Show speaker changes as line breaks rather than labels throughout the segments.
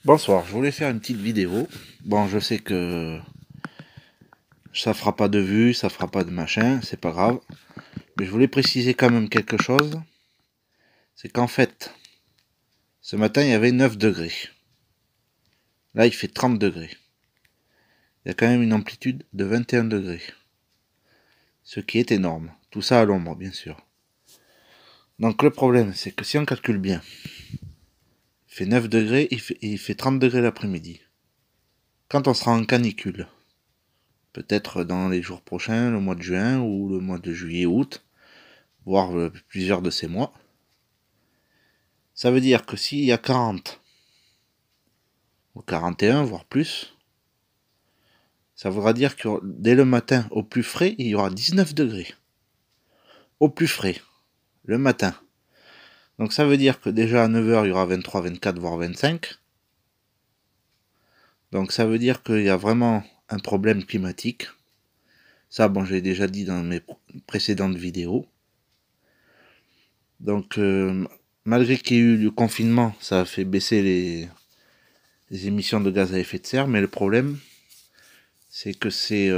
Bonsoir, je voulais faire une petite vidéo. Bon, je sais que ça fera pas de vues, ça fera pas de machin, c'est pas grave. Mais je voulais préciser quand même quelque chose. C'est qu'en fait, ce matin il y avait 9 degrés. Là il fait 30 degrés. Il y a quand même une amplitude de 21 degrés. Ce qui est énorme. Tout ça à l'ombre, bien sûr. Donc le problème, c'est que si on calcule bien, il fait 9 degrés, il fait 30 degrés l'après-midi. Quand on sera en canicule, peut-être dans les jours prochains, le mois de juin ou le mois de juillet, août, voire plusieurs de ces mois, ça veut dire que s'il y a 40 ou 41, voire plus, ça voudra dire que dès le matin, au plus frais, il y aura 19 degrés. Au plus frais, le matin. Donc ça veut dire que déjà à 9 heures, il y aura 23, 24, voire 25. Donc ça veut dire qu'il y a vraiment un problème climatique. Ça, bon, j'ai déjà dit dans mes précédentes vidéos. Donc, malgré qu'il y ait eu le confinement, ça a fait baisser les émissions de gaz à effet de serre, mais le problème, c'est que c'est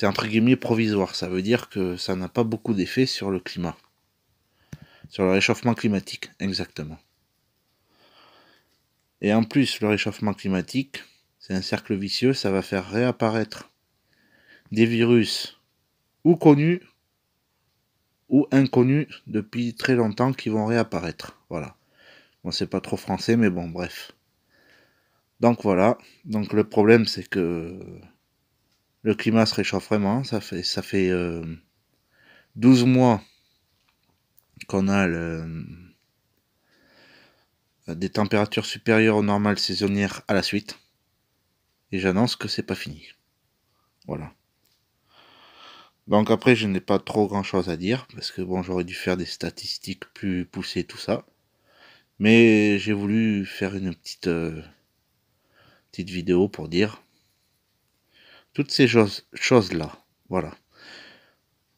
entre guillemets provisoire. Ça veut dire que ça n'a pas beaucoup d'effet sur le climat. Sur le réchauffement climatique, exactement. Et en plus, le réchauffement climatique, c'est un cercle vicieux, ça va faire réapparaître des virus ou connus ou inconnus depuis très longtemps qui vont réapparaître. Voilà. Bon, c'est pas trop français, mais bon, bref. Donc voilà. Donc le problème, c'est que le climat se réchauffe vraiment. Ça fait 12 mois qu'on a des températures supérieures aux normales saisonnières à la suite. Et j'annonce que c'est pas fini. Voilà. Donc après, je n'ai pas trop grand chose à dire, parce que bon, j'aurais dû faire des statistiques plus poussées, tout ça. Mais j'ai voulu faire une petite vidéo pour dire toutes ces choses-là. Voilà.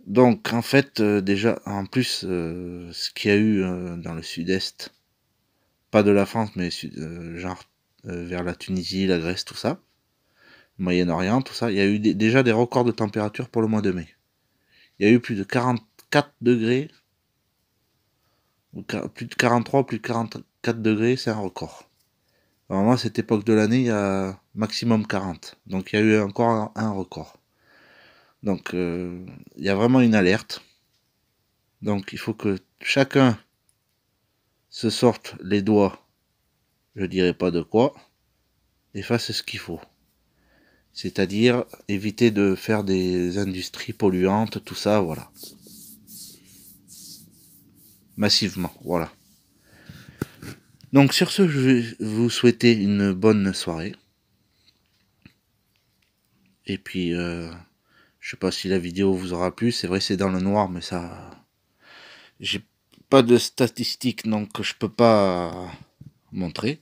Donc en fait, déjà, en plus, ce qu'il y a eu dans le sud-est, pas de la France, mais genre vers la Tunisie, la Grèce, tout ça, Moyen-Orient, tout ça, il y a eu déjà des records de température pour le mois de mai. Il y a eu plus de 44 degrés, ou plus de 43, plus de 44 degrés, c'est un record. Normalement, à cette époque de l'année, il y a maximum 40. Donc il y a eu encore un record. Donc il y a vraiment une alerte. Donc il faut que chacun se sorte les doigts, je dirais pas de quoi, et fasse ce qu'il faut. C'est-à-dire éviter de faire des industries polluantes, tout ça, voilà. Massivement, voilà. Donc sur ce, je vais vous souhaiter une bonne soirée. Et puis, je sais pas si la vidéo vous aura plu. C'est vrai, c'est dans le noir, mais ça, j'ai pas de statistiques, donc je peux pas montrer.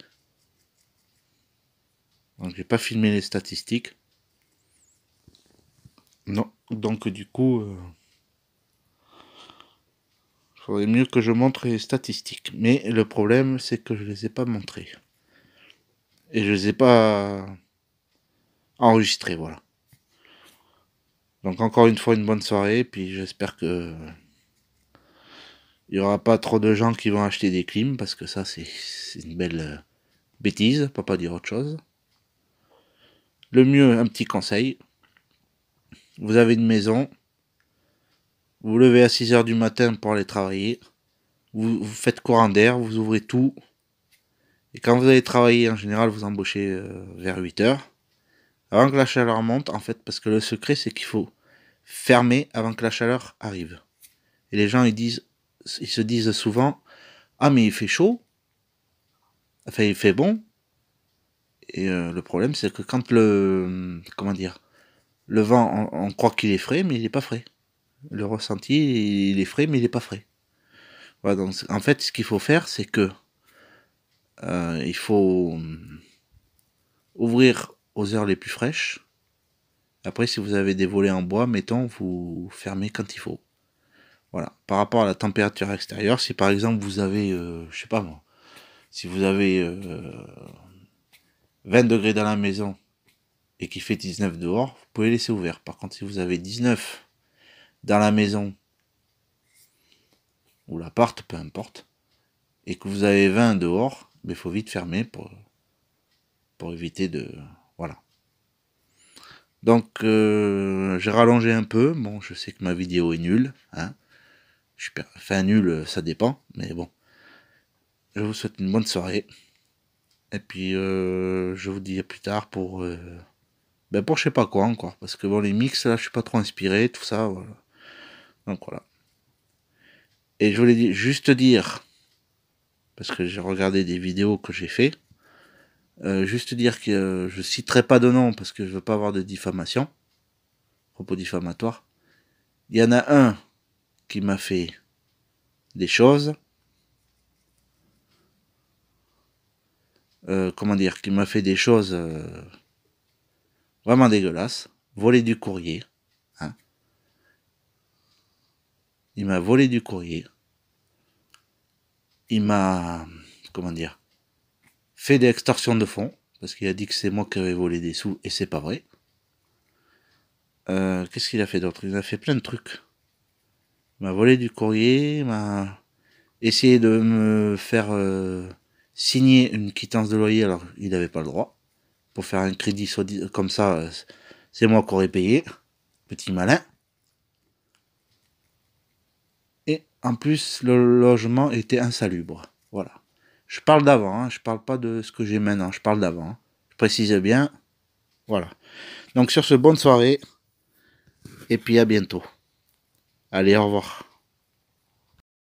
Donc j'ai pas filmé les statistiques. Non, donc du coup, il faudrait mieux que je montre les statistiques. Mais le problème, c'est que je les ai pas montrées. Et je les ai pas enregistrées, voilà. Donc encore une fois, une bonne soirée, puis j'espère que il y aura pas trop de gens qui vont acheter des clims, parce que ça, c'est une belle bêtise, pour pas dire autre chose. Le mieux, un petit conseil. Vous avez une maison, vous vous levez à 6 heures du matin pour aller travailler, vous faites courant d'air, vous ouvrez tout, et quand vous allez travailler, en général, vous embauchez vers 8 heures, avant que la chaleur monte, en fait, parce que le secret, c'est qu'il faut fermer avant que la chaleur arrive. Et les gens, ils se disent souvent, ah mais il fait chaud, enfin il fait bon, et le problème, c'est que quand comment dire, le vent, on croit qu'il est frais, mais il n'est pas frais. Le ressenti, il est frais, mais il n'est pas frais. Voilà, donc en fait, ce qu'il faut faire, c'est que il faut ouvrir aux heures les plus fraîches. Après, si vous avez des volets en bois, mettons, vous fermez quand il faut. Voilà. Par rapport à la température extérieure, si par exemple vous avez, je sais pas moi, Si vous avez 20 degrés dans la maison et qu'il fait 19 dehors, vous pouvez laisser ouvert. Par contre, si vous avez 19 dans la maison ou l'appart, peu importe, et que vous avez 20 dehors, il faut vite fermer pour éviter de... Voilà. Donc, j'ai rallongé un peu. Bon, je sais que ma vidéo est nulle. Hein. Enfin, nulle, ça dépend. Mais bon. Je vous souhaite une bonne soirée. Et puis, je vous dis à plus tard pour je sais pas quoi encore. Parce que bon, les mix, là, je suis pas trop inspiré, tout ça. Voilà. Donc, voilà. Et je voulais juste dire, parce que j'ai regardé des vidéos que j'ai fait, juste dire que je citerai pas de nom parce que je veux pas avoir de diffamation, propos diffamatoires. Il y en a un qui m'a fait des choses, comment dire, qui m'a fait des choses vraiment dégueulasses, voler du courrier, hein. Il m'a volé du courrier, il m'a, comment dire, fait des extorsions de fonds, parce qu'il a dit que c'est moi qui avais volé des sous, et c'est pas vrai. Qu'est-ce qu'il a fait d'autre? Il a fait plein de trucs. Il m'a volé du courrier, il m'a essayé de me faire signer une quittance de loyer, alors il n'avait pas le droit. Pour faire un crédit comme ça, c'est moi qui aurais payé. Petit malin. Et en plus, le logement était insalubre. Voilà. Je parle d'avant, hein, je parle pas de ce que j'ai maintenant, je parle d'avant. Hein. Je précise bien. Voilà. Donc sur ce, bonne soirée. Et puis à bientôt. Allez, au revoir.